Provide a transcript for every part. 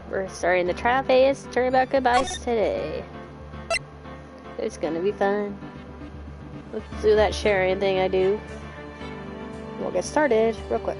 We're starting the trial phase. Turning back goodbyes today. It's gonna be fun. Let's do that sharing thing I do. We'll get started real quick.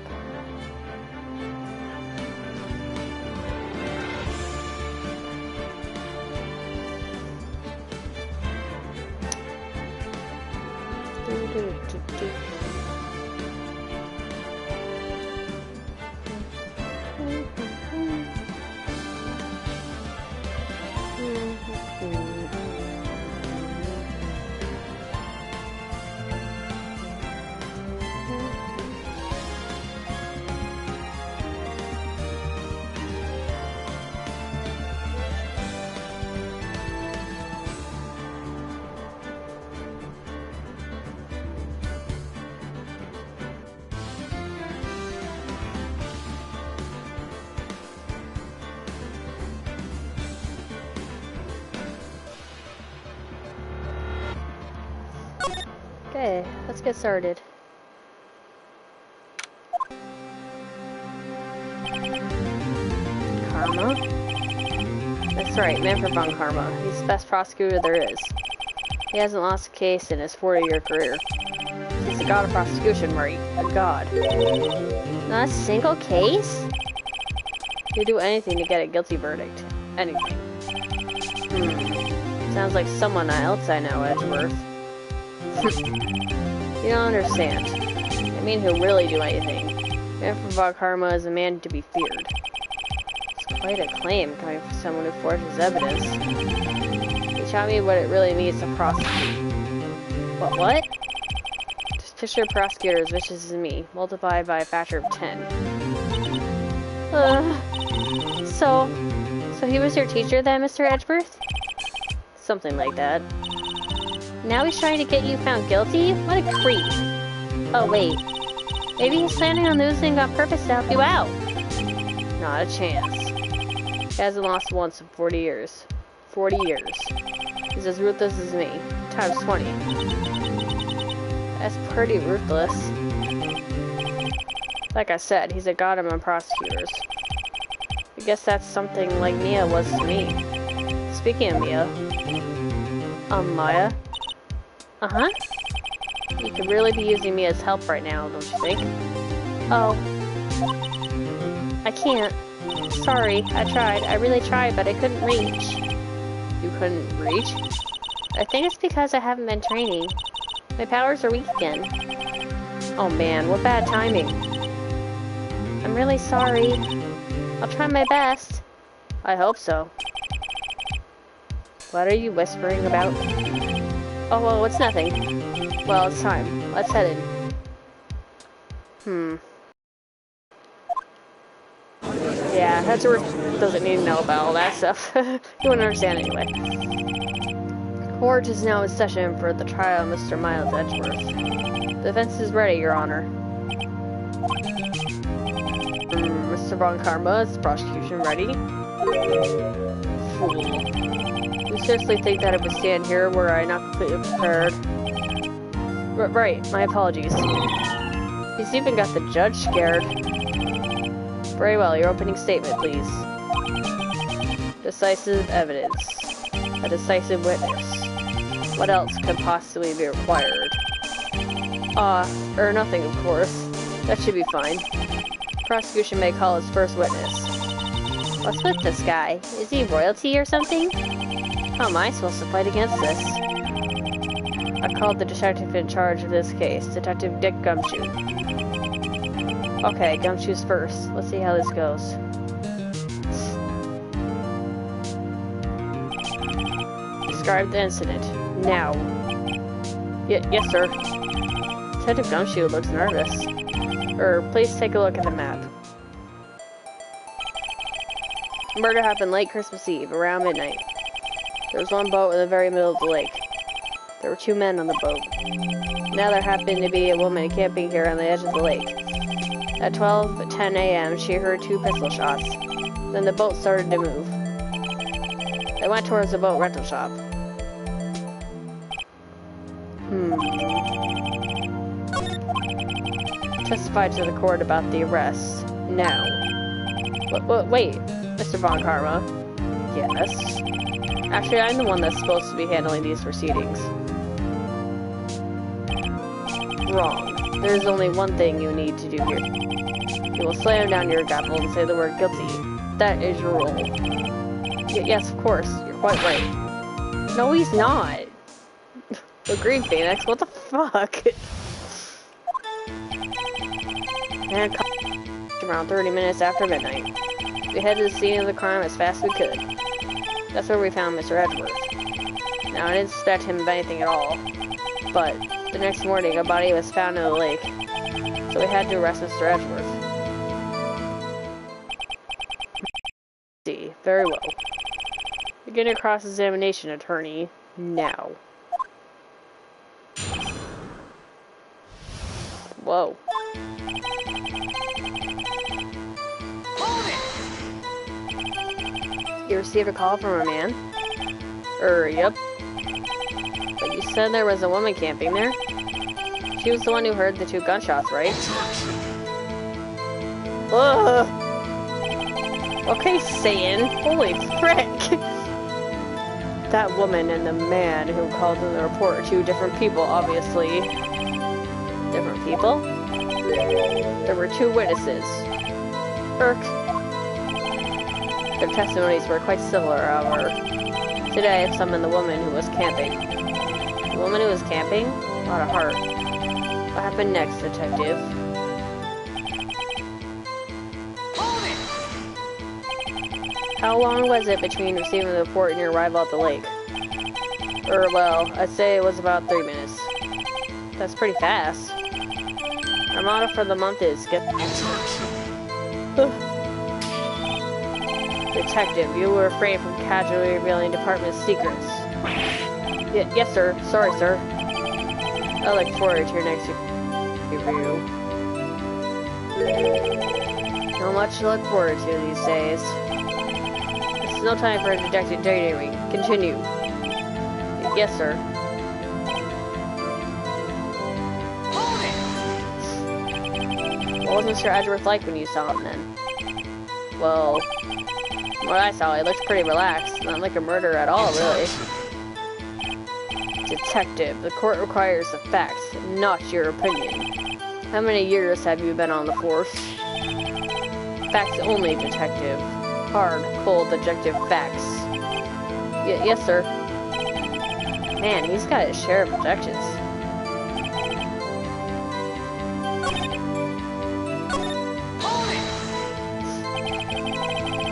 Okay, let's get started. Karma? That's right, Manfred von Karma. He's the best prosecutor there is. He hasn't lost a case in his 40-year career. He's the god of prosecution, Wright. A god. Not a single case? He'd do anything to get a guilty verdict. Anything. Sounds like someone else I know, Edgeworth. You don't understand. I mean, he'll really do anything. Manfred von Karma is a man to be feared. It's quite a claim coming from someone who forges evidence. He taught me what it really means to prosecute. What? Just picture a prosecutor as vicious as me, multiplied by a factor of 10. So he was your teacher then, Mr. Edgeworth? Something like that. Now he's trying to get you found guilty? What a creep. Oh, wait. Maybe he's planning on losing on purpose to help you out. Not a chance. He hasn't lost once in 40 years. 40 years. He's as ruthless as me. Times 20. That's pretty ruthless. Like I said, he's a god among prosecutors. I guess that's something like Mia was to me. Speaking of Mia. Maya? Uh-huh. You could really be using me as help right now, don't you think? Oh. I can't. Sorry, I tried. I really tried, but I couldn't reach. You couldn't reach? I think it's because I haven't been training. My powers are weak again. Oh man, what bad timing. I'm really sorry. I'll try my best. I hope so. What are you whispering about? Oh, well, it's nothing. Well, it's time. Let's head in. Yeah, Edgeworth doesn't need to know about all that stuff. You wouldn't understand anyway. Court is now in session for the trial of Mr. Miles Edgeworth. The defense is ready, Your Honor. Mr. von Karma, is the prosecution ready? Fool. You seriously think that I would stand here were I not completely prepared? Right, my apologies. He's even got the judge scared. Very well, your opening statement, please. Decisive evidence. A decisive witness. What else could possibly be required? Nothing, of course. That should be fine. Prosecution may call its first witness. What's with this guy? Is he royalty or something? How am I supposed to fight against this? I called the detective in charge of this case, Detective Dick Gumshoe. Okay, Gumshoe's first. Let's see how this goes. Describe the incident. Now. Yes, sir. Detective Gumshoe looks nervous. Please take a look at the map. Murder happened late Christmas Eve, around midnight. There was one boat in the very middle of the lake. There were 2 men on the boat. Now there happened to be a woman camping here on the edge of the lake. At 12:10 a.m., she heard 2 pistol shots. Then the boat started to move. They went towards the boat rental shop. Testify to the court about the arrest. Now. Wait, Mr. Von Karma. Yes? Actually, I'm the one that's supposed to be handling these proceedings. Wrong. There's only one thing you need to do here. You will slam down your gavel and say the word guilty. That is your role. Yes, of course. You're quite right. No, he's not. Agreed, Phoenix. What the fuck? And around 30 minutes after midnight. We headed to the scene of the crime as fast as we could. That's where we found Mr. Edgeworth. Now, I didn't suspect him of anything at all, but the next morning a body was found in the lake, so we had to arrest Mr. Edgeworth. See, very well. Begin your cross-examination, attorney, now. Whoa. You received a call from a man? Yep. But you said there was a woman camping there? She was the one who heard the 2 gunshots, right? Ugh! Okay, Satan. Holy frick! That woman and the man who called in the report are 2 different people, obviously. Different people? There were 2 witnesses. Their testimonies were quite similar, however. Today I have summoned the woman who was camping. The woman who was camping? Not a heart. What happened next, detective? How long was it between receiving the report and your arrival at the lake? Well, I'd say it was about 3 minutes. That's pretty fast. Our motto for the month is get... Detective, you were refrained from casually revealing department secrets. Yes, sir. Sorry, sir. I look forward to your next review. Not much to look forward to these days. This is no time for a detective daydreaming. Continue. Yes, sir. What was Mr. Edgeworth like when you saw him then? Well... what I saw, he looked pretty relaxed. Not like a murderer at all, really. Detective, the court requires the facts, not your opinion. How many years have you been on the force? Facts only, detective. Hard, cold, objective facts. Yes, sir. Man, he's got his share of objections.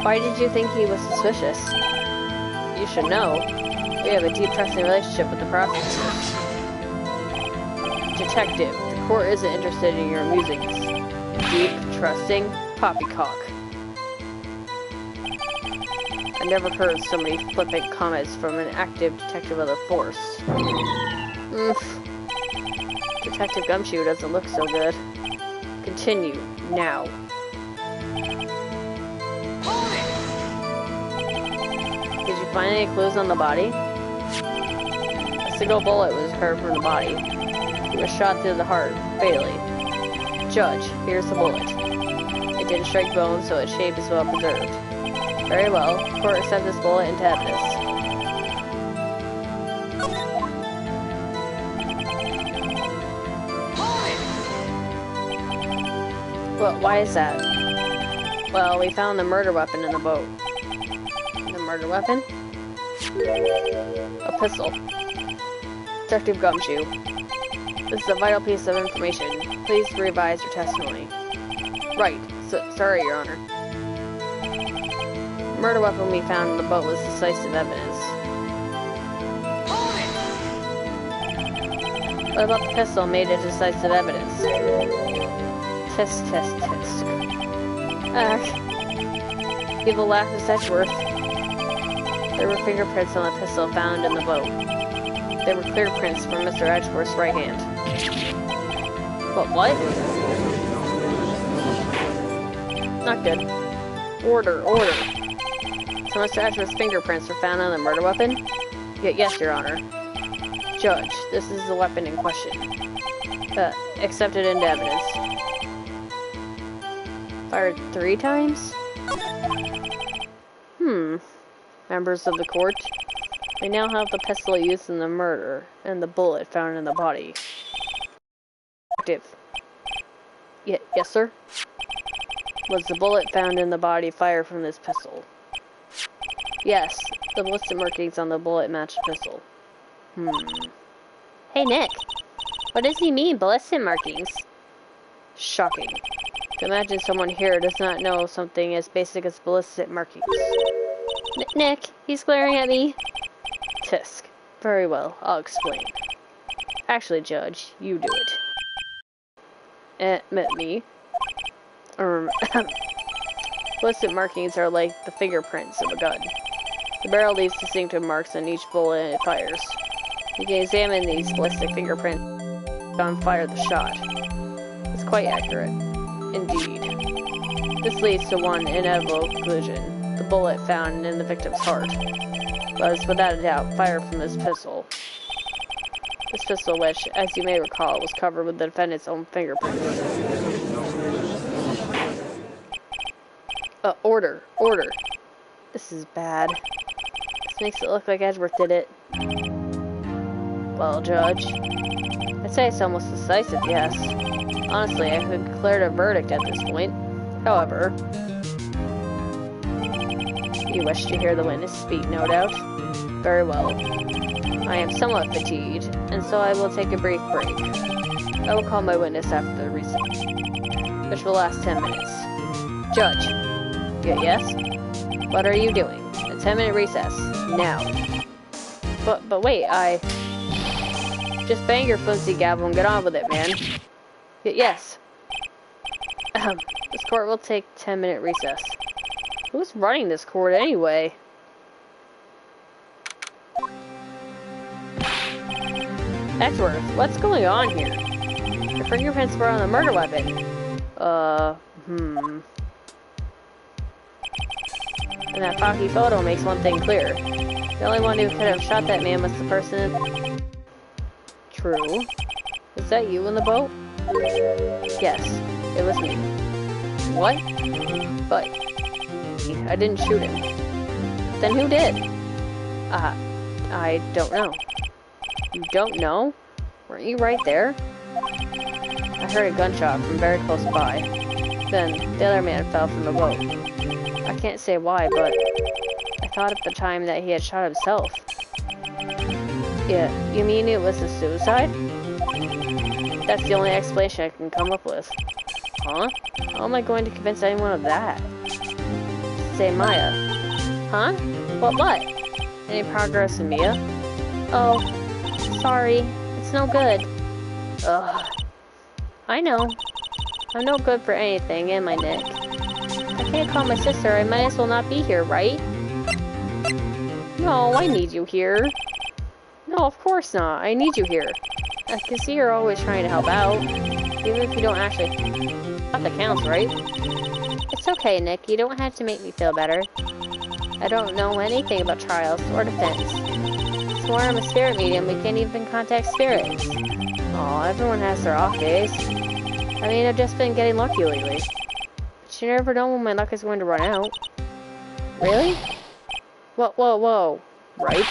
Why did you think he was suspicious? You should know. We have a deep trusting relationship with the prosecutors. Detective, the court isn't interested in your musings. Deep, trusting, poppycock. I never heard so many flippant comments from an active detective of the force. Detective Gumshoe doesn't look so good. Continue, now. Did you find any clues on the body? A single bullet was heard from the body. It was shot through the heart, fatally. Judge, here's the bullet. It didn't strike bone, so its shape is well preserved. Very well. Court accepts this bullet into evidence. Well, why is that? Well, we found the murder weapon in the boat. The murder weapon? A pistol. Detective Gumshoe. This is a vital piece of information. Please revise your testimony. Right. Sorry, Your Honor. The murder weapon we found in the boat was decisive evidence. What about the pistol made it decisive evidence? Test. People laugh at Edgeworth. There were fingerprints on the pistol found in the boat. They were clear prints from Mr. Edgeworth's right hand. But what? Not good. Order. So Mr. Edgeworth's fingerprints were found on the murder weapon? Yes, Your Honor. Judge, this is the weapon in question. Accepted into evidence. Fired 3 times? Members of the court, we now have the pistol used in the murder and the bullet found in the body. Active. Yes, sir? Was the bullet found in the body fired from this pistol? Yes, the ballistic markings on the bullet match the pistol. Hey, Nick. What does he mean, ballistic markings? Shocking. To imagine someone here does not know something as basic as ballistic markings. Nick, he's glaring at me. Tisk. Very well, I'll explain. Actually, Judge, you do it. Me? Ballistic markings are like the fingerprints of a gun. The barrel leaves distinctive marks on each bullet it fires. You can examine these ballistic fingerprints on fire the shot. It's quite accurate. Indeed. This leads to one inevitable conclusion. The bullet found in the victim's heart was, without a doubt, fired from this pistol. This pistol, which, as you may recall, was covered with the defendant's own fingerprints. Order. This is bad. This makes it look like Edgeworth did it. Well, Judge, I'd say it's almost decisive, yes. Honestly, I could declare a verdict at this point. However, you wish to hear the witness speak, no doubt? Very well. I am somewhat fatigued, and so I will take a brief break. I will call my witness after the recess, which will last 10 minutes. Judge. Yes? What are you doing? A 10-minute recess. Now. But wait, just bang your flimsy gavel and get on with it, man. Yes. This court will take 10-minute recess. Who's running this court anyway? Edgeworth, what's going on here? The fingerprints were on the murder weapon. And that foggy photo makes one thing clear. The only one who could have shot that man was the person in... True. Is that you in the boat? Yes, it was me. What? But... I didn't shoot him. Then who did? I don't know. You don't know? Weren't you right there? I heard a gunshot from very close by. Then, the other man fell from the boat. I can't say why, but I thought at the time that he had shot himself. Yeah, you mean it was a suicide? That's the only explanation I can come up with. Huh? How am I going to convince anyone of that? Say Maya. Huh? What? Any progress in Mia? Oh, sorry. It's no good. Ugh. I know. I'm no good for anything, am I, Nick? I can't call my sister. I might as well not be here, right? No, I need you here. No, of course not. I need you here. I can see you're always trying to help out. Even if you don't actually... That counts, right? It's okay, Nick. You don't have to make me feel better. I don't know anything about trials or defense. So I'm a spirit medium. We can't even contact spirits. Aw, everyone has their off days. I mean, I've just been getting lucky lately. But you never know when my luck is going to run out. Really? Whoa. Right?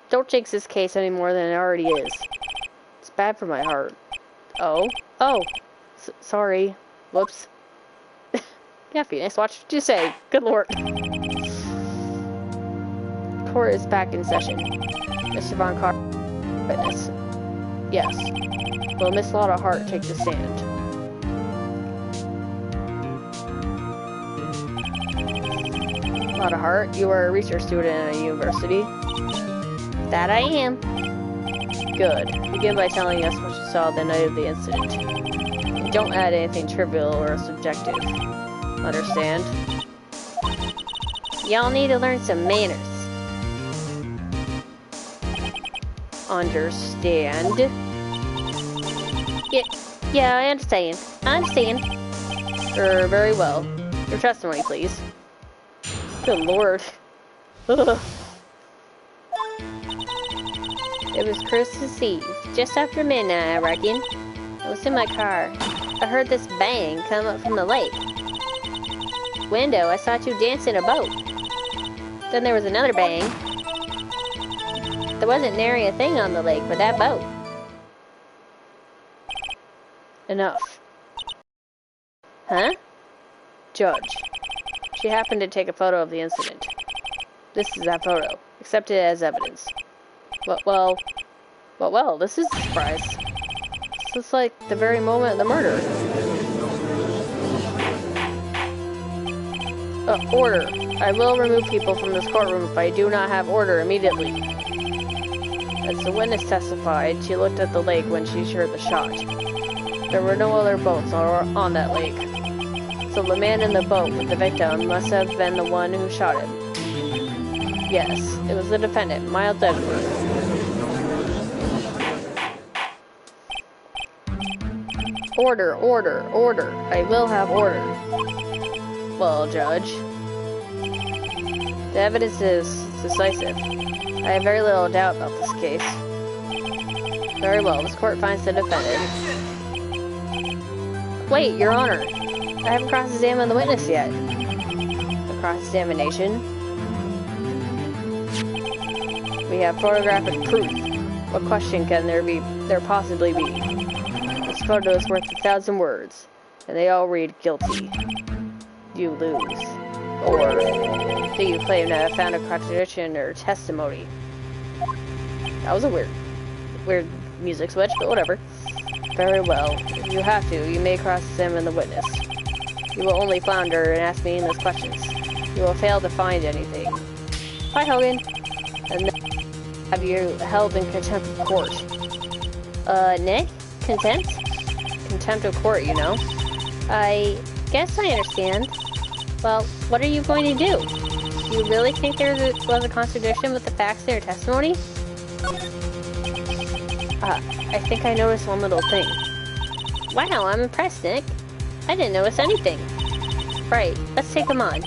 Don't jinx this case any more than it already is. It's bad for my heart. Oh. Sorry. Whoops. Yeah, Phoenix, watch what you say. Good lord. Court is back in session. Mr. Von Carr, witness. Yes. Will Miss Lotta Hart take the stand? Lotta Hart, you are a research student at a university. That I am. Good. Begin by telling us what you saw the night of the incident. And don't add anything trivial or subjective. Understand? Y'all need to learn some manners. Understand? Yeah, I understand. Very well. Your testimony, please. Good lord. Ugh. It was Christmas Eve, just after midnight, I reckon. I was in my car. I heard this bang come up from the lake. window, I saw two dance in a boat. Then there was another bang. There wasn't nary a thing on the lake but that boat. Enough. Huh? Judge. She happened to take a photo of the incident. This is that photo. Accept it as evidence. Well, this is a surprise. This is like the very moment of the murder. Order. I will remove people from this courtroom if I do not have order immediately. As the witness testified, she looked at the lake when she heard the shot. There were no other boats on that lake. So the man in the boat with the victim must have been the one who shot him. Yes, it was the defendant, Miles Edwards. Order, order, order. I will have order. Well, Judge. The evidence is decisive. I have very little doubt about this case. Very well, this court finds the defendant. Wait, Your Honor. I haven't cross-examined the witness yet. The cross-examination? We have photographic proof. What question can there possibly be? This photo is worth 1,000 words, and they all read guilty. You lose. Or do you claim to have found a contradiction in her testimony? That was a weird music switch, but whatever. Very well. If you have to, you may cross-examine the witness. You will only flounder and ask meaningless questions. You will fail to find anything. Hi, Hogan. And then have you held in contempt of court? Nick? Contempt? Contempt of court, you know. I guess I understand. Well, what are you going to do? Do you really think there was a contradiction with the facts in your testimony? I think I noticed one little thing. Wow, I'm impressed, Nick. I didn't notice anything. Right, let's take them on.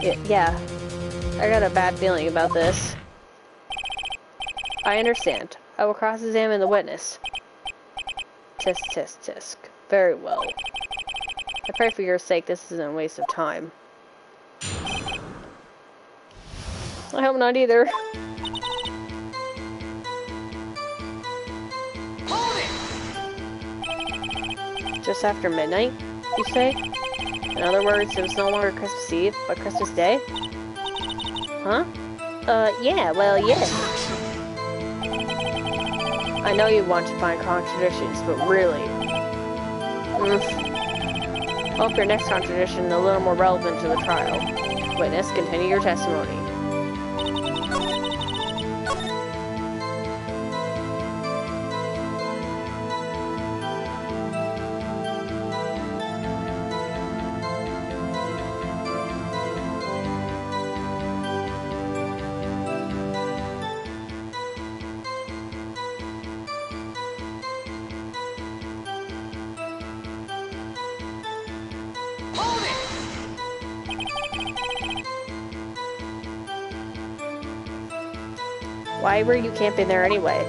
Yeah, I got a bad feeling about this. I understand. I will cross-examine the witness. Tisk, tisk, tisk. Very well. I pray for your sake this isn't a waste of time. I hope not either. Just after midnight, you say? In other words, it was no longer Christmas Eve, but Christmas Day? Huh? Yeah, well, yes. I know you want to find contradictions, but really... I hope your next contradiction is a little more relevant to the trial. Witness, continue your testimony. Why were you camping there anyway?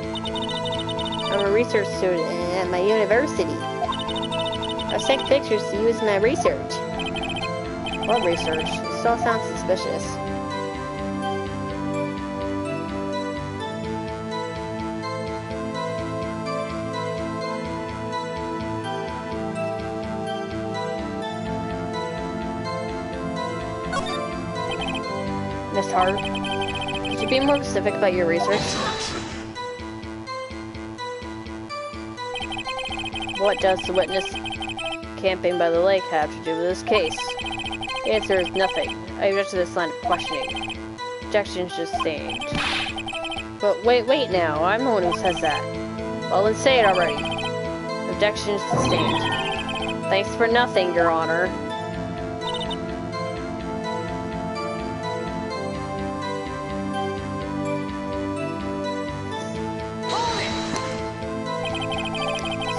I'm a research student at my university. I sent pictures to use in my research. What research? This all sounds suspicious. Miss Hart? Could you be more specific about your research? What does the witness camping by the lake have to do with this case? The answer is nothing. I object to this line of questioning. Objection sustained. But wait now. I'm the one who says that. Well, then say it already. Objection sustained. Thanks for nothing, Your Honor.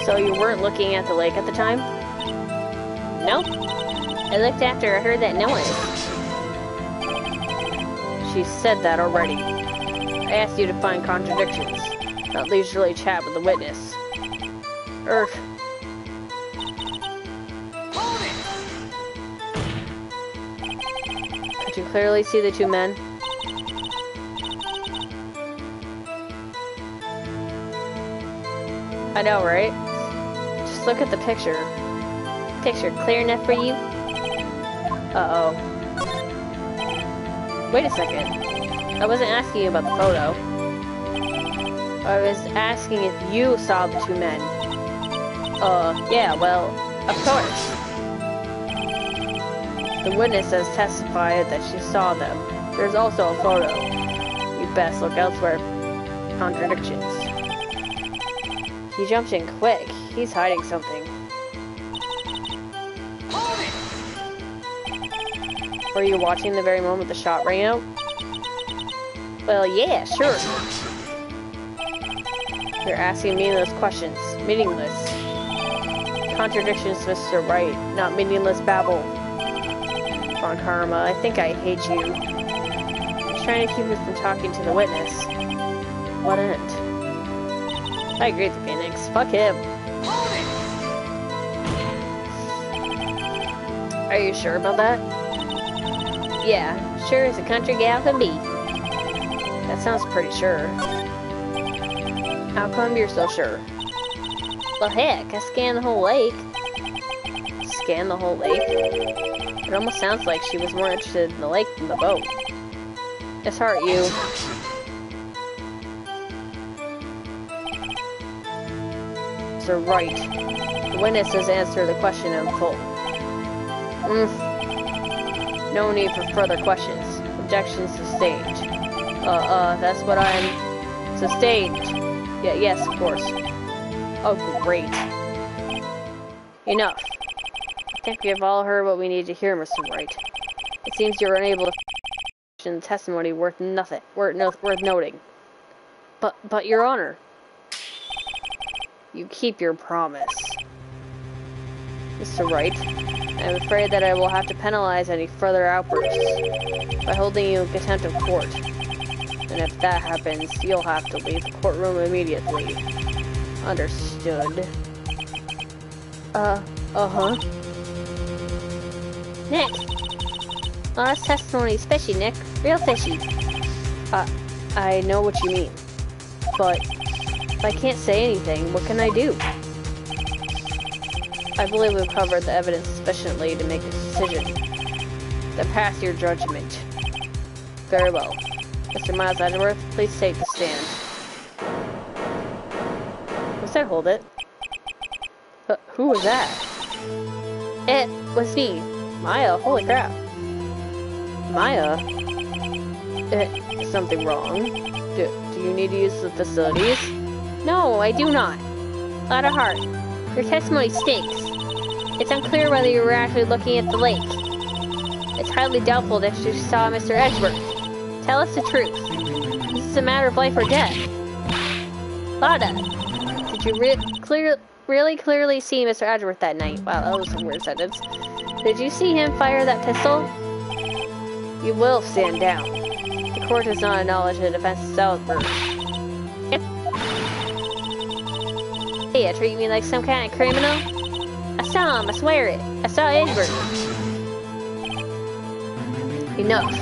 So you weren't looking at the lake at the time? Nope. I looked after I heard that noise. She said that already. I asked you to find contradictions, not leisurely chat with the Could you clearly see the two men? I know, right? Just look at the picture. Picture clear enough for you? Uh-oh. Wait a second. I wasn't asking you about the photo. I was asking if you saw the two men. Yeah, well, of course. The witness has testified that she saw them. There's also a photo. You best look elsewhere. Contradictions. He jumped in quick. He's hiding something. Were you watching the very moment the shot rang out? Well, yeah, sure. You're asking meaningless questions. Meaningless. Contradictions, Mr. Wright. Not meaningless babble. Von Karma, I think I hate you. I'm trying to keep us from talking to the witness. What end? I agree with the Phoenix. Fuck him. Are you sure about that? Yeah, sure as a country gal can be. That sounds pretty sure. How come you're so sure? Well, heck, I scanned the whole lake. Scan the whole lake? It almost sounds like she was more interested in the lake than the boat. It's hard, you. Sir Wright. The witness has answered the question in full. No need for further questions. Objection sustained. That's what I'm... Sustained. Yeah, yes, of course. Oh, great. Enough. I think we have all heard what we need to hear, Mr. Wright. It seems you're unable to fashion testimony worth nothing, worth noting. But, Your Honor, you keep your promise. Mr. Wright, I'm afraid that I will have to penalize any further outbursts by holding you in contempt of court. And if that happens, you'll have to leave the courtroom immediately. Understood. Uh-huh. Nick! Oh, that's testimony is fishy, Nick. Real fishy. I know what you mean. But if I can't say anything, what can I do? I believe we've covered the evidence sufficiently to make a decision. Then pass your judgment. Very well. Mr. Miles Edgeworth, please take the stand. Who said hold it? Who was that? It was me. Maya, holy crap. Maya? Something wrong? Do you need to use the facilities? No, I do not. Out of heart. Your testimony stinks. It's unclear whether you were actually looking at the lake. It's highly doubtful that you saw Mr. Edgeworth. Tell us the truth. This is a matter of life or death. Lada, did you really clearly see Mr. Edgeworth that night? Wow, that was a weird sentence. Did you see him fire that pistol? You will stand down. The court does not acknowledge the defense's outburst. Yep. Hey, you treat me like some kind of criminal? I saw him, I swear it. I saw Edgeworth. Enough.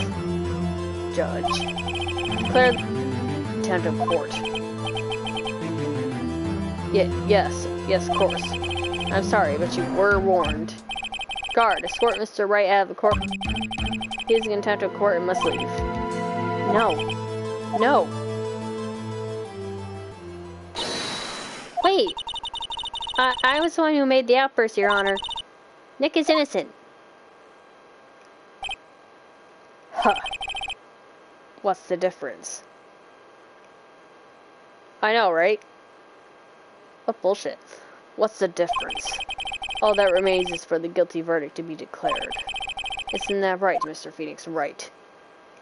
Judge. Declare contempt of court. Yes, of course. I'm sorry, but you were warned. Guard, escort Mr. Wright out of the court. He is in contempt of court and must leave. No. Wait! I was the one who made the outburst, Your Honor. Nick is innocent. Huh. What's the difference? I know, right? What bullshit. What's the difference? All that remains is for the guilty verdict to be declared. Isn't that right, Mr. Phoenix? Right.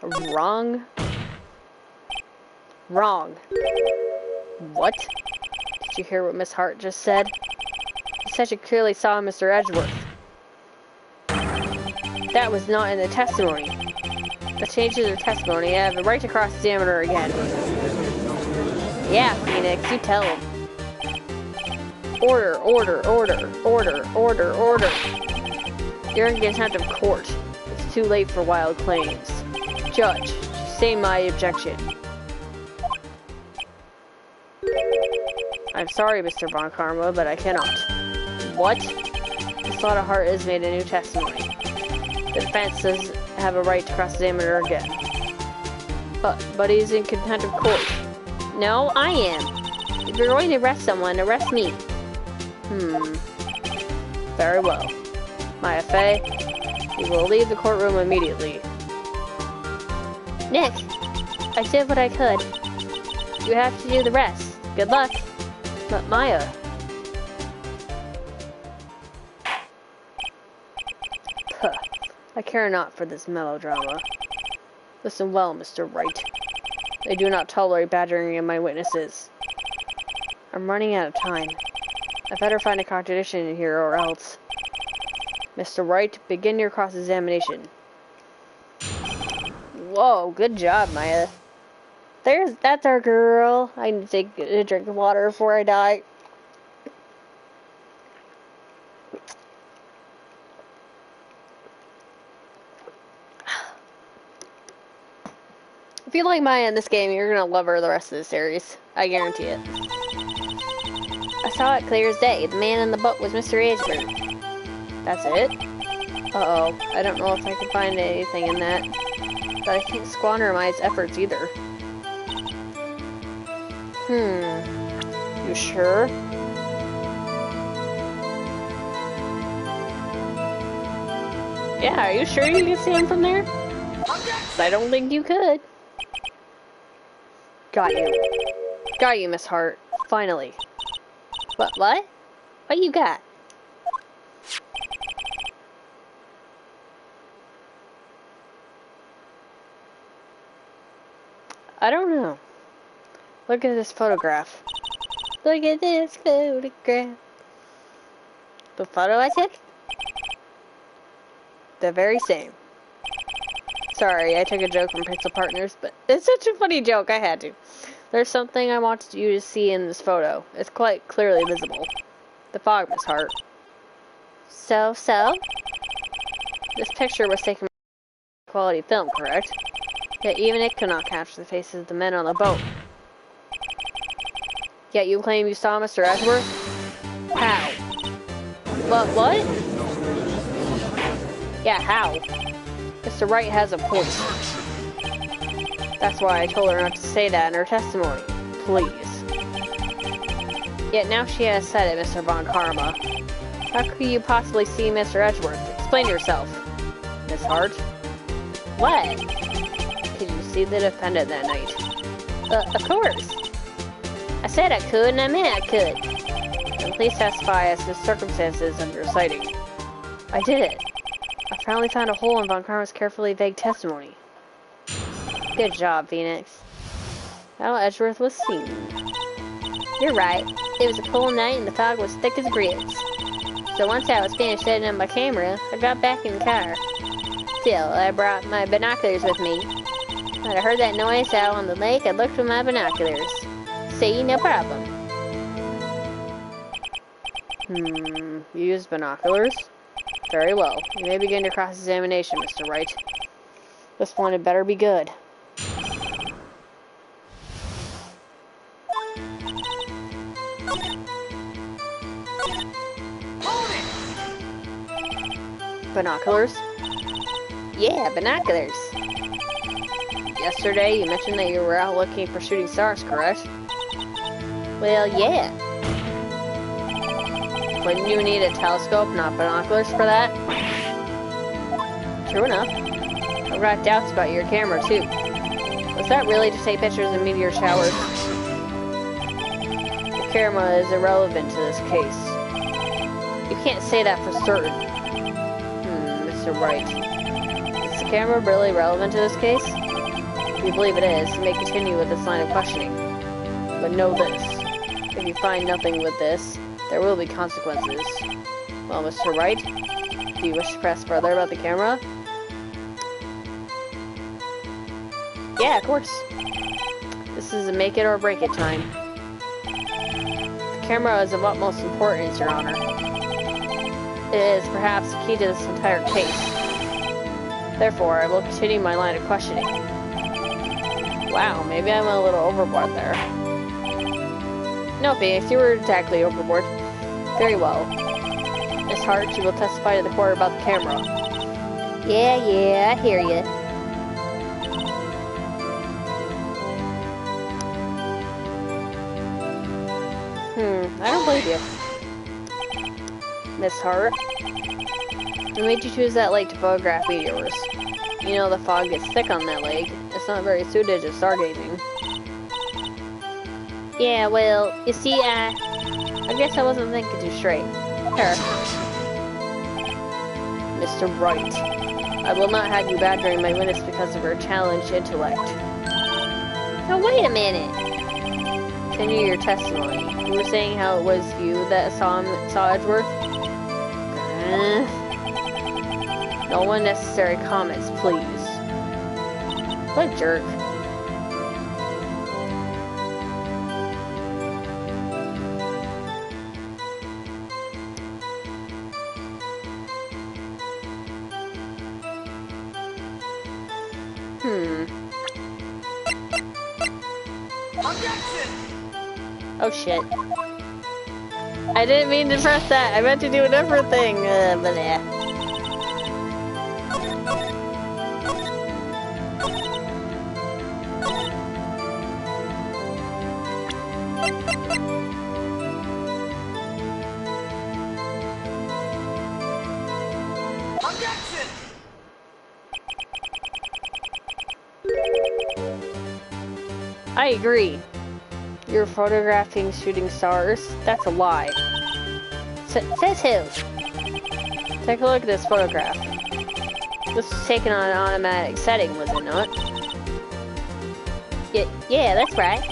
Wrong? Wrong. What? Did you hear what Miss Hart just said? She said she clearly saw Mr. Edgeworth. That was not in the testimony. That changes her testimony. I have the right to cross-examine her again. Yeah, Phoenix, you tell him. Order. You're in contempt of court. It's too late for wild claims. Judge, sustain my objection. I'm sorry, Mr. Von Karma, but I cannot. What? The Slaughter Heart has made a new testimony. The defense does have a right to cross-examine her again. But he's in contempt of court. No, I am. If you're going to arrest someone, arrest me. Very well. Maya Fey, you will leave the courtroom immediately. Nick, I did what I could. You have to do the rest. Good luck. But Maya... Puh. I care not for this melodrama. Listen well, Mr. Wright. I do not tolerate badgering of my witnesses. I'm running out of time. I better find a contradiction in here or else. Mr. Wright, begin your cross-examination. Whoa, good job, Maya. That's our girl. I need to take a drink of water before I die. If you like Maya in this game, you're gonna love her the rest of the series. I guarantee it. I saw it clear as day. The man in the boat was Mr. Ashburn. That's it? Uh-oh. I don't know if I can find anything in that. But I can't squander Maya's efforts either. You sure? Yeah, are you sure you can see him from there? 'Cause I don't think you could. Got you. Got you, Miss Hart. Finally. What? What you got? I don't know. Look at this photograph. Look at this photograph. The photo I took? The very same. Sorry, I took a joke from Pixel Partners, but it's such a funny joke, I had to. There's something I want you to see in this photo. It's quite clearly visible. The fog, Miss Hart. So? This picture was taken by quality film, correct? Yet even it could not capture the faces of the men on the boat. Yet you claim you saw Mr. Edgeworth? How? But what? Yeah, how? Mr. Wright has a point. That's why I told her not to say that in her testimony. Please. Yet now she has said it, Mr. Von Karma. How could you possibly see Mr. Edgeworth? Explain yourself. Miss Hart? What? Could you see the defendant that night? Of course. I said I could, and I meant I could. And please testify as to the circumstances of your sighting. I did it. I finally found a hole in Von Karma's carefully vague testimony. Good job, Phoenix. How Edgeworth was seen. You're right. It was a cold night and the fog was thick as grits. So once I was finished setting up my camera, I got back in the car. Still, I brought my binoculars with me. When I heard that noise out on the lake, I looked with my binoculars. See, no problem. You used binoculars? Very well. You may begin your cross-examination, Mr. Wright. This one had better be good. Binoculars? Yeah, binoculars. Yesterday, you mentioned that you were out looking for shooting stars, correct? Well, yeah. Wouldn't you need a telescope, not binoculars, for that? True enough. I've got doubts about your camera, too. Was that really to take pictures of meteor showers? The camera is irrelevant to this case. You can't say that for certain. Mr. Wright. Is the camera really relevant to this case? If you believe it is, you may continue with this line of questioning. But know this. If you find nothing with this, there will be consequences. Well, Mr. Wright, do you wish to press further about the camera? Yeah, of course. This is a make it or break it time. The camera is of utmost importance, Your Honor. It is perhaps the key to this entire case. Therefore, I will continue my line of questioning. Wow, maybe I went a little overboard there. No, Phoenix, you were exactly overboard. Very well. Miss Hart, you will testify to the court about the camera. Yeah, I hear you. I don't believe you. Miss Hart, what made you choose that lake to photograph meteors? You know the fog gets thick on that lake. It's not very suited to stargazing. Yeah, well, you see, I guess I wasn't thinking too straight. Here. Mr. Wright, I will not have you badgering my witness because of her challenged intellect. Now wait a minute. Continue your testimony. You were saying how it was you that saw Edgeworth? No unnecessary comments, please. What a jerk. Oh shit. I didn't mean to press that. I meant to do a different thing. But yeah. I agree. You're photographing shooting stars? That's a lie. Says who? Take a look at this photograph. This was taken on an automatic setting, was it not? Yeah, that's right.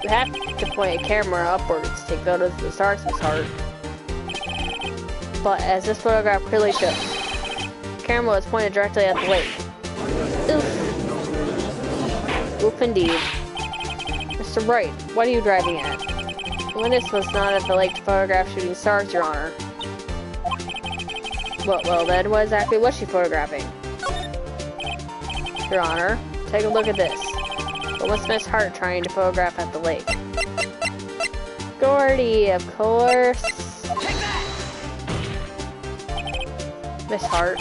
You have to point a camera upwards to take photos of the stars, Miss Hart. But as this photograph clearly shows, the camera was pointed directly at the lake. Oof. Oof indeed. Mr. Wright, what are you driving at? The witness was not at the lake to photograph shooting stars, Your Honor. Well then, what exactly was she photographing? Your Honor, take a look at this. What was Miss Hart trying to photograph at the lake? Gordy, of course. Miss Hart.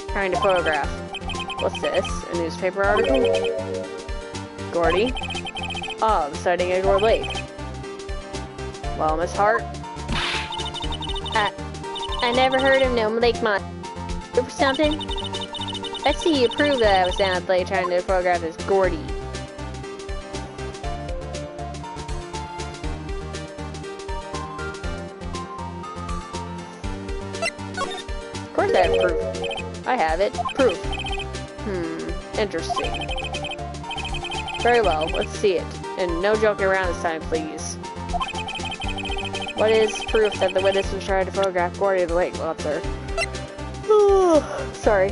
Trying to photograph. What's this? A newspaper article? Gordy? Oh, the sighting at Gore Lake. Well, Miss Hart? I never heard of no lake monster or something. I see you prove that I was down at the lake trying to photograph this Gordy. Of course I have proof. I have it. Proof. Interesting. Very well, let's see it. And no joking around this time, please. What is proof that the witness was trying to photograph Gordy at the lake, officer? Sorry.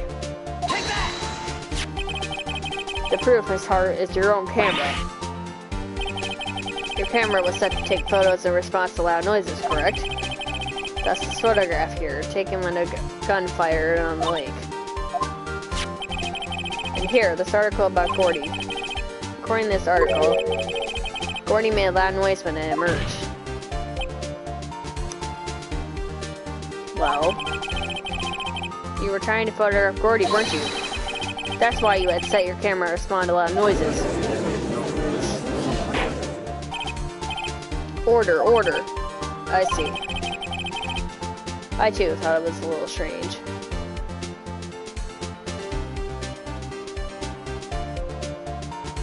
The proof, Miss Hart, is your own camera. Your camera was set to take photos in response to loud noises, correct? Thus this photograph here, taken when a gun fired on the lake. And here, this article about Gordy. According to this article, Gordy made a loud noise when it emerged. Well, you were trying to photograph Gordy, weren't you? That's why you had set your camera to respond to loud noises. Order. I see. I too thought it was a little strange.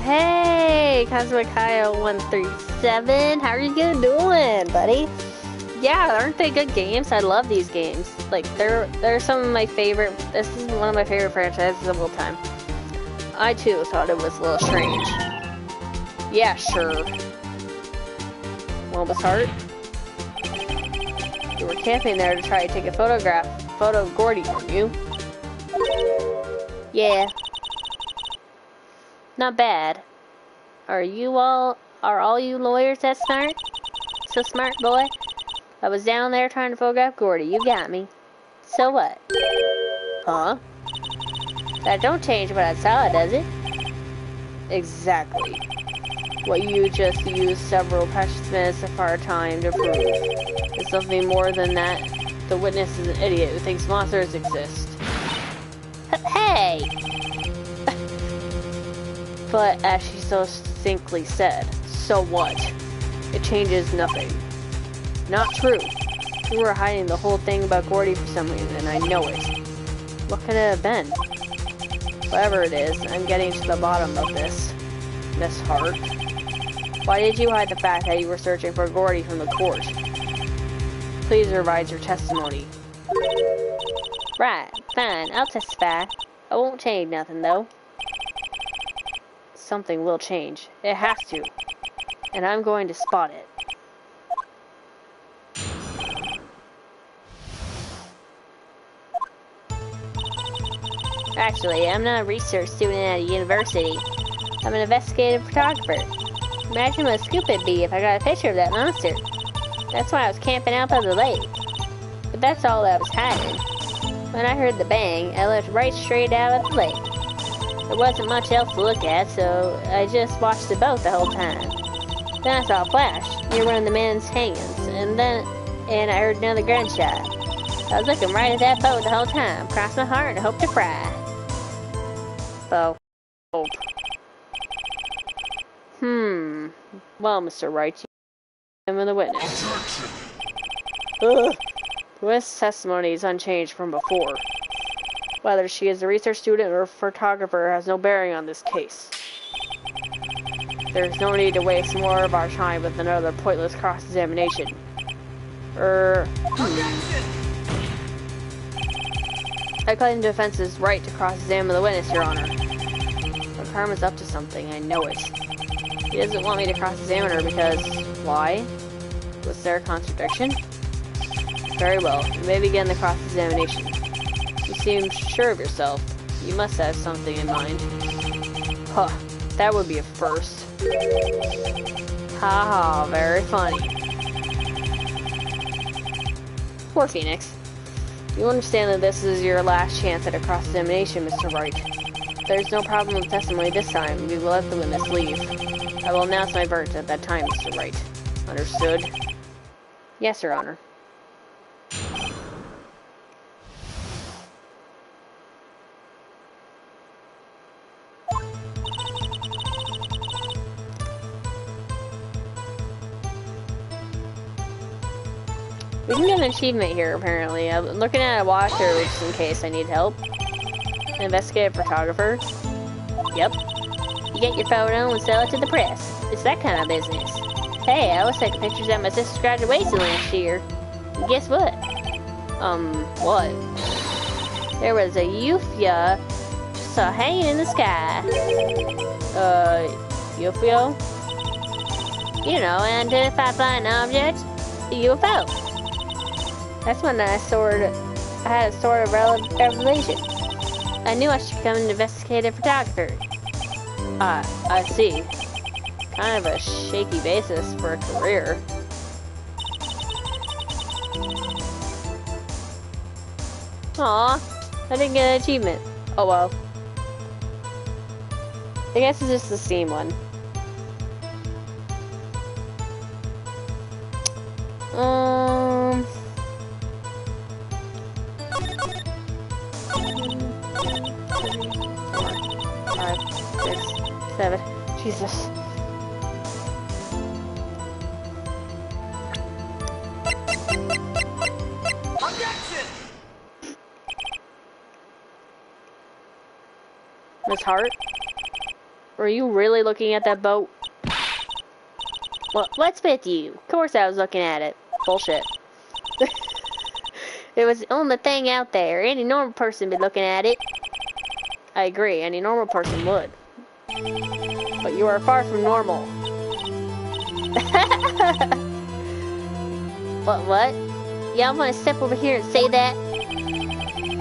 Hey, Cosmic Kyle 137, how are you doing, buddy? Yeah, aren't they good games? I love these games. Like, they're some of my favorite. This is one of my favorite franchises of all time. I too thought it was a little strange. Yeah, sure. Well, Miss Hart, you were camping there to try to take a photo of Gordy, weren't you? Yeah. Not bad. Are all you lawyers that smart? So smart, boy? I was down there trying to photograph Gordy. You got me. So what? Huh? That don't change what I saw, does it? Exactly. What you just used several precious minutes of our time to prove. It's something more than that. The witness is an idiot who thinks monsters exist. Hey! But as she so succinctly said, so what? It changes nothing. Not true. You were hiding the whole thing about Gordy for some reason, and I know it. What could it have been? Whatever it is, I'm getting to the bottom of this. Miss Hart. Why did you hide the fact that you were searching for Gordy from the court? Please revise your testimony. Right, fine, I'll testify. I won't change nothing, though. Something will change. It has to. And I'm going to spot it. Actually, I'm not a research student at a university. I'm an investigative photographer. Imagine what a scoop it'd be if I got a picture of that monster. That's why I was camping out by the lake. But that's all I was hiding. When I heard the bang, I left right straight out of the lake. There wasn't much else to look at, so I just watched the boat the whole time. Then I saw a flash near one of the men's hands, and I heard another gunshot. I was looking right at that boat the whole time. Cross my heart and hope to fry. Well, hope. Well, Mr. Wright, you am the witness. Ugh. The witness' testimony is unchanged from before. Whether she is a research student or a photographer has no bearing on this case. There's no need to waste more of our time with another pointless cross-examination. I claim the defense's right to cross-examine the witness, Your Honor. But Karma's up to something, I know it. He doesn't want me to cross-examine her because... why? Was there a contradiction? Very well, you may begin the cross-examination. You seem sure of yourself. You must have something in mind. Huh, that would be a first. Haha, very funny. Poor Phoenix. You understand that this is your last chance at a cross-examination, Mr. Wright. There's no problem with testimony this time. We will let the witness leave. I will announce my verdict at that time, Mr. Wright. Understood? Yes, Your Honor. We can get an achievement here, apparently. I'm looking at a walkthrough just in case I need help. An investigative photographer. Yep. You get your photo and sell it to the press. It's that kind of business. Hey, I was taking pictures at my sister's graduation last year. And guess what? What? There was a UFO just hanging in the sky. UFO? You know, an unidentified flying object. A UFO. That's when I had a sort of revelation. I knew I should become an investigative photographer. I see. Kind of a shaky basis for a career. Aw, I didn't get an achievement. Oh well. I guess it's just the Steam one. Jesus. Miss Hart? Were you really looking at that boat? What's with you? Of course I was looking at it. Bullshit. It was the only thing out there. Any normal person would be looking at it. I agree, any normal person would. But you are far from normal. What? Y'all want to step over here and say that?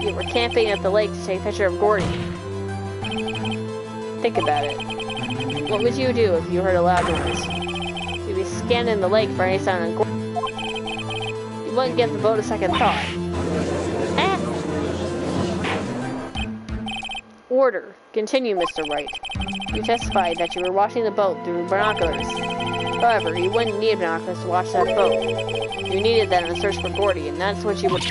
You were camping at the lake to take a picture of Gordy. Think about it. What would you do if you heard a loud noise? You'd be scanning the lake for any sign of Gordy. wouldn't give the boat a second thought. Ah. Order. Continue, Mr. Wright. You testified that you were watching the boat through binoculars. However, you wouldn't need binoculars to watch that boat. You needed that in a search for Gordy, and that's what you would...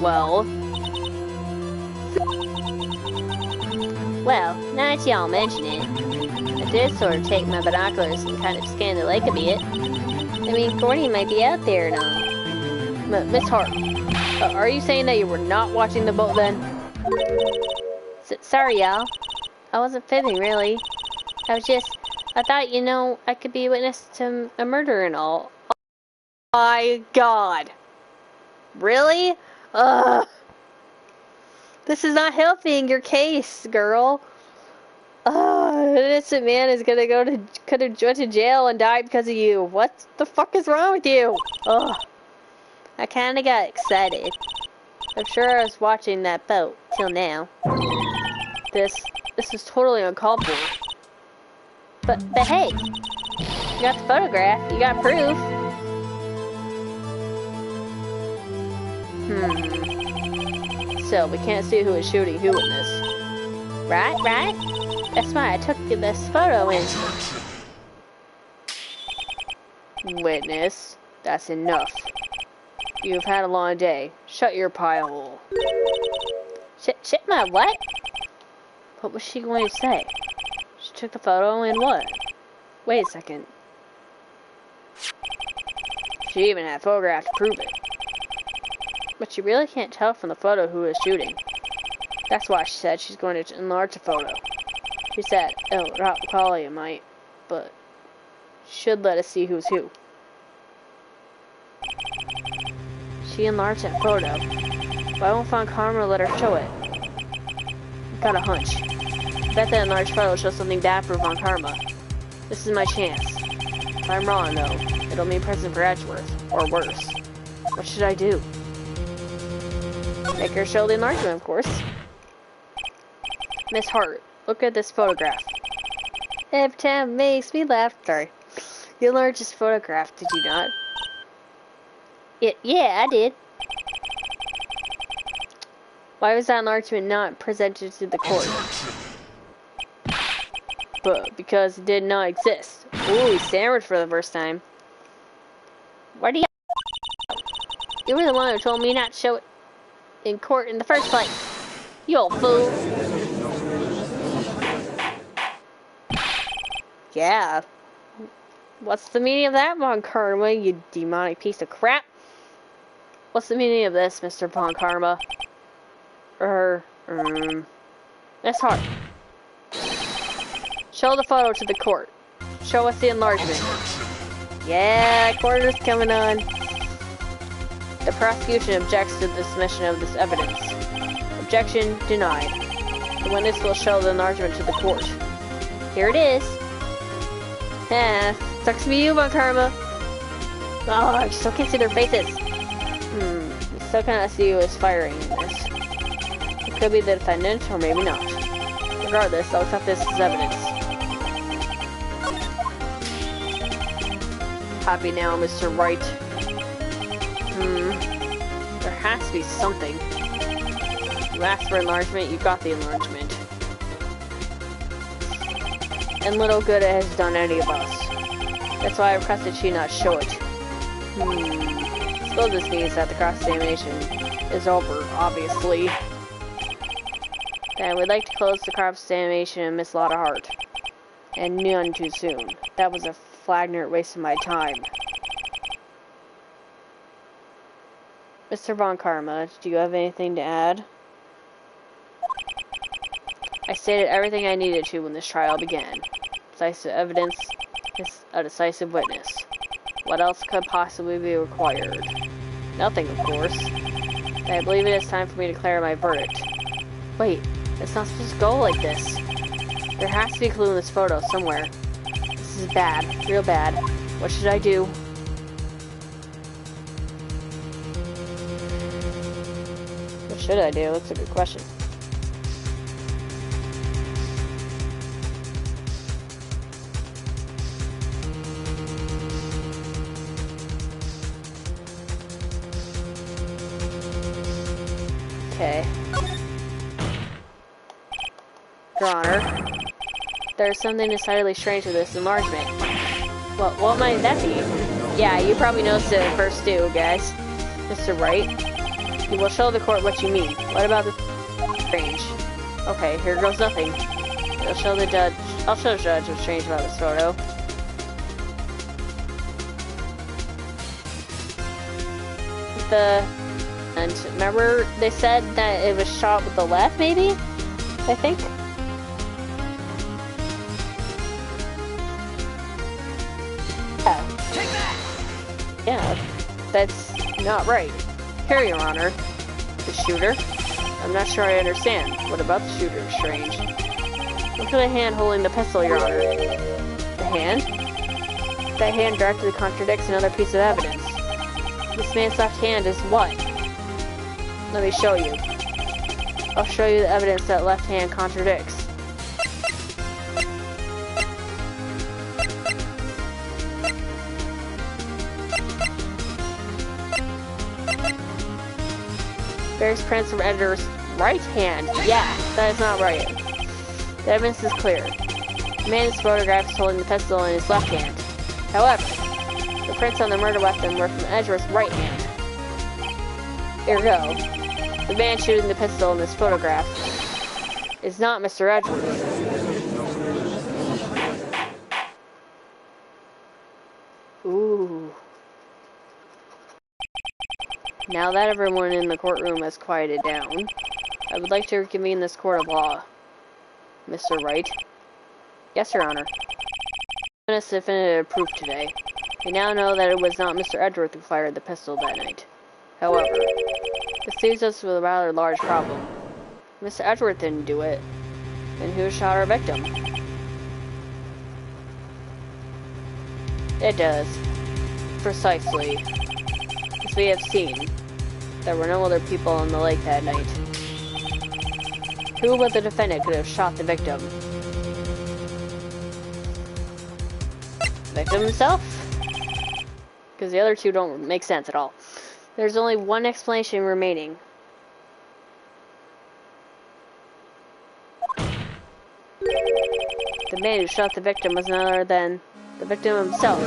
Well, now that y'all mention it, I did sort of take my binoculars and kind of scan the lake a bit. I mean, Gordy might be out there and all. Miss Hart, are you saying that you were not watching the boat then? Sorry, y'all. I wasn't fibbing, really. I thought, you know, I could be a witness to a murder and all. Oh my God. Really? Ugh. This is not helping your case, girl. An innocent man is could have went to jail and died because of you. What the fuck is wrong with you? Ugh. I kinda got excited. I'm sure I was watching that boat till now. This is totally uncalled for. But hey, you got the photograph. You got proof. So we can't see who is shooting who in this. Right? That's why I took this photo in. Witness, that's enough. You've had a long day. Shut your pie hole. Shit my what? What was she going to say? She took the photo and what? Wait a second. She even had a photograph to prove it. But you really can't tell from the photo who is shooting. That's why she said she's going to enlarge the photo. She said, oh, not quality it might, but should let us see who's who. She enlarged that photo. Why won't Von Karma let her show it? I've got a hunch. I bet that enlarged photo shows something bad for Von Karma. This is my chance. If I'm wrong, though, it'll mean prison for Edgeworth, or worse. What should I do? Make her show the enlargement, of course. Miss Hart, look at this photograph. Every time it makes me laugh. Sorry. You enlarged this photograph, did you not? Yeah, I did. Why was that enlargement not presented to the court? But because it did not exist. Ooh, he stammered for the first time. Why do you were the one who told me not to show it in court in the first place. You old fool. Yeah. What's the meaning of that, Von Karma, you demonic piece of crap? What's the meaning of this, Mr. Von Karma? That's hard. Show the photo to the court. Show us the enlargement. Yeah, court is coming on. The prosecution objects to the submission of this evidence. Objection denied. The witness will show the enlargement to the court. Here it is. Sucks to be you, Von Karma. Oh, I still can't see their faces. I still cannot see who is firing in this. It could be the defendant, or maybe not. Regardless, I'll accept this as evidence. Happy now, Mr. Wright. There has to be something. You asked for enlargement, you got the enlargement. And little good it has done any of us. That's why I requested she not show it. Suppose this means that the cross-examination is over, obviously. Then we'd like to close the cross-examination of Miss Lotta Hart. And none too soon. That was a flagrant waste of my time. Mr. Von Karma, do you have anything to add? I stated everything I needed to when this trial began. Decisive evidence is a decisive witness. What else could possibly be required? Nothing, of course. But I believe it is time for me to declare my verdict. Wait, it's not supposed to go like this. There has to be a clue in this photo somewhere. This is bad, real bad. What should I do? What should I do? That's a good question. Okay. Your Honor, there's something decidedly strange with this enlargement. What might that be? Yeah, you probably noticed it at first too, guys. Mr. Wright, you will show the court what you mean. What about the strange? Okay, here goes nothing. I'll show the judge what's strange about this photo. And remember they said that it was shot with the left, maybe? I think. Yeah. Take that! Yeah, that's not right. Here, Your Honor. The shooter? I'm not sure I understand. What about the shooter is strange? Look at the hand holding the pistol, Your Honor. The hand? That hand directly contradicts another piece of evidence. This man's left hand is what? Let me show you. I'll show you the evidence that left hand contradicts. There's prints from Edgar's right hand. Yeah, that is not right. The evidence is clear. The man in this photograph is holding the pistol in his left hand. However, the prints on the murder weapon were from Edgar's right hand. Ergo, the man shooting the pistol in this photograph is not Mr. Edgeworth. Ooh. Now that everyone in the courtroom has quieted down, I would like to reconvene this court of law. Mr. Wright? Yes, Your Honor. Given us definitive proof today. We now know that it was not Mr. Edgeworth who fired the pistol that night. However, this leaves us with a rather large problem. Mr. Edgeworth didn't do it. And who shot our victim? It does. Precisely. As we have seen, there were no other people on the lake that night. Who but the defendant could have shot the victim? The victim himself? Because the other two don't make sense at all. There's only one explanation remaining. The man who shot the victim was none other than the victim himself.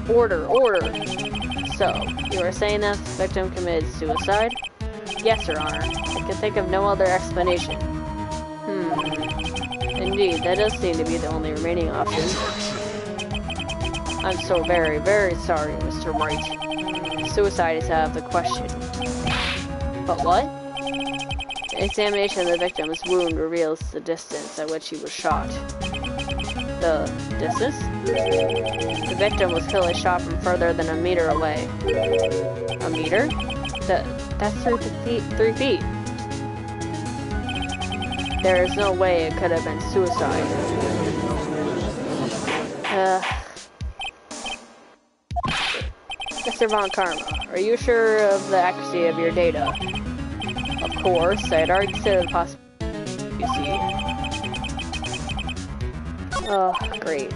Order, order! So, you are saying that the victim committed suicide? Yes, Your Honor. I can think of no other explanation. Indeed, that does seem to be the only remaining option. I'm so very, very sorry, Mr. Wright. Suicide is out of the question. But what? An examination of the victim's wound reveals the distance at which he was shot. The distance? The victim was clearly shot from further than a meter away. A meter? That's 3 feet. There is no way it could have been suicide. Mr. Von Karma, are you sure of the accuracy of your data? Of course, I had already considered the possibility, you see. Oh, great.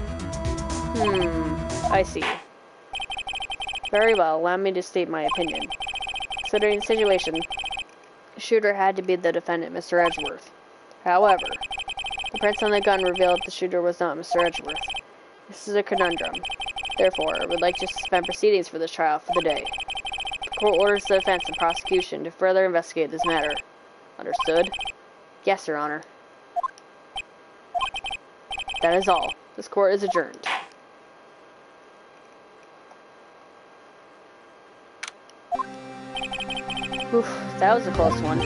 I see. Very well, allow me to state my opinion. Considering the situation, the shooter had to be the defendant, Mr. Edgeworth. However, the prints on the gun revealed the shooter was not Mr. Edgeworth. This is a conundrum. Therefore, I would like to suspend proceedings for this trial for the day. The court orders the defense and prosecution to further investigate this matter. Understood? Yes, Your Honor. That is all. This court is adjourned. Oof, that was a close one.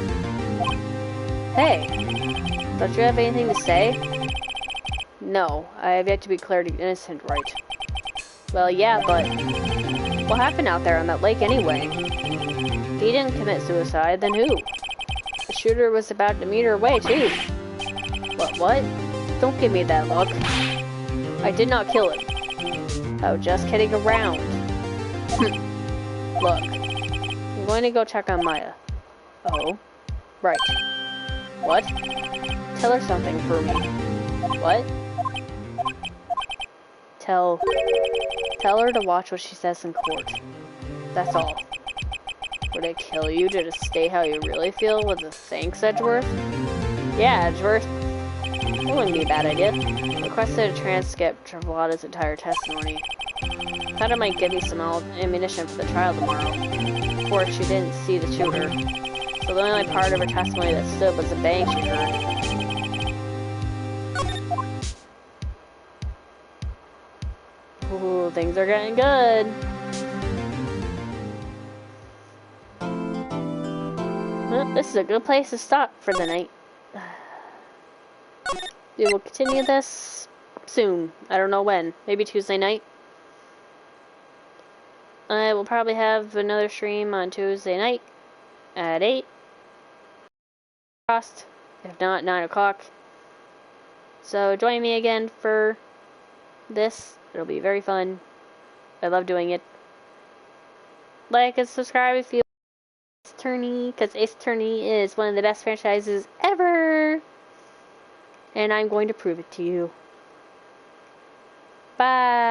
Hey, don't you have anything to say? No, I have yet to be declared innocent, Wright. Well, yeah, but what happened out there on that lake anyway? If he didn't commit suicide, then who? The shooter was about a meter away, too. What? Don't give me that look. I did not kill him. I was just kidding around. Look, I'm going to go check on Maya. Oh, right. What? Tell her something for me. What? Tell her to watch what she says in court. That's all. Would it kill you to just stay how you really feel with the thanks, Edgeworth? Yeah, Edgeworth. That wouldn't be a bad idea. Requested a transcript of Vanitas' entire testimony. Thought it might give me some ammunition for the trial tomorrow. Of course, she didn't see the shooter, so the only part of her testimony that stood was the bang she heard. Ooh, things are getting good. Well, this is a good place to stop for the night. We will continue this soon. I don't know when. Maybe Tuesday night. I will probably have another stream on Tuesday night at 8. If not, 9 o'clock. So join me again for this. It'll be very fun. I love doing it. Like and subscribe if you like Ace Attorney, because Ace Attorney is one of the best franchises ever. And I'm going to prove it to you. Bye.